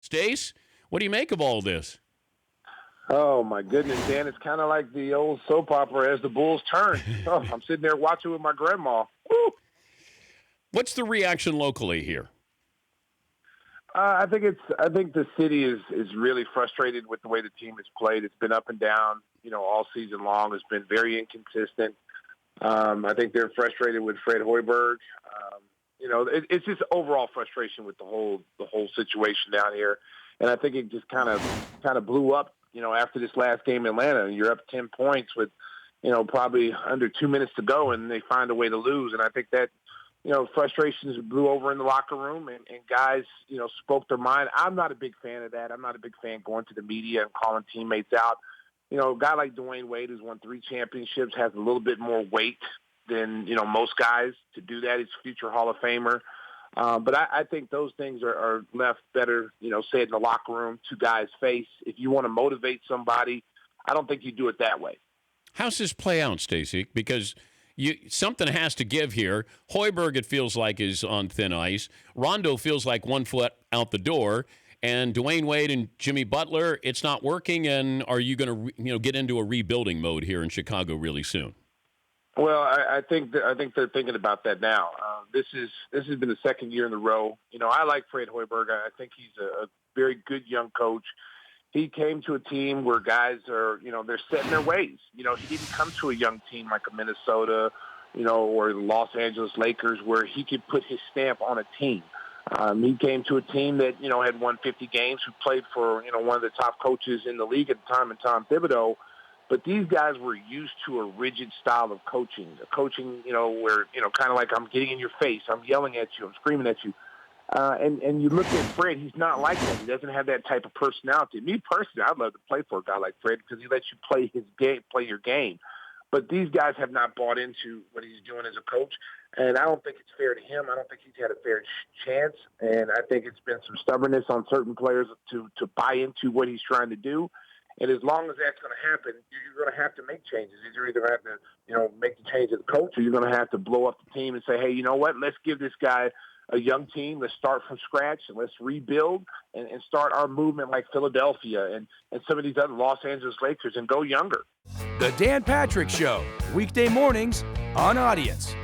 Stace, what do you make of all this? Oh, my goodness, Dan. It's kind of like the old soap opera As the Bulls Turn. Oh, I'm sitting there watching with my grandma. Woo! What's the reaction locally here? I think the city is really frustrated with the way the team has played. It's been up and down, all season long. It's been very inconsistent. I think they're frustrated with Fred Hoiberg. It's just overall frustration with the whole situation down here. And I think it just kind of blew up, after this last game in Atlanta. You're up 10 points with, probably under 2 minutes to go, and they find a way to lose. And I think that, frustrations blew over in the locker room, and guys, spoke their mind. I'm not a big fan of that. I'm not a big fan going to the media and calling teammates out. A guy like Dwayne Wade, who's won 3 championships, has a little bit more weight than, most guys to do that. He's a future Hall of Famer. But I think those things are left better, said in the locker room to guys' face. If you want to motivate somebody, I don't think you do it that way. How's this play out, Stacey? Because something has to give here. Hoiberg, it feels like, is on thin ice. Rondo feels like 1 foot out the door. And Dwayne Wade and Jimmy Butler, it's not working. And are you going to get into a rebuilding mode here in Chicago really soon? Well, I think they're thinking about that now. This has been the second year in a row. I like Fred Hoiberg. I think he's a very good young coach. He came to a team where guys are, they're set in their ways. He didn't come to a young team like a Minnesota, or the Los Angeles Lakers where he could put his stamp on a team. He came to a team that, had won 50 games, who played for, one of the top coaches in the league at the time, and Tom Thibodeau. But these guys were used to a rigid style of coaching, where, kind of like I'm getting in your face, I'm yelling at you, I'm screaming at you. And you look at Fred, he's not like that. He doesn't have that type of personality. Me personally, I'd love to play for a guy like Fred because he lets you play his game, play your game. But these guys have not bought into what he's doing as a coach, and I don't think it's fair to him. I don't think he's had a fair chance, and I think it's been some stubbornness on certain players to buy into what he's trying to do. And as long as that's going to happen, you're going to have to make changes. You're either going to have to, make the change as a coach, or you're going to have to blow up the team and say, hey, you know what? Let's give this guy a young team. Let's start from scratch, and let's rebuild and start our movement like Philadelphia and some of these other Los Angeles Lakers and go younger. The Dan Patrick Show, weekday mornings on Audience.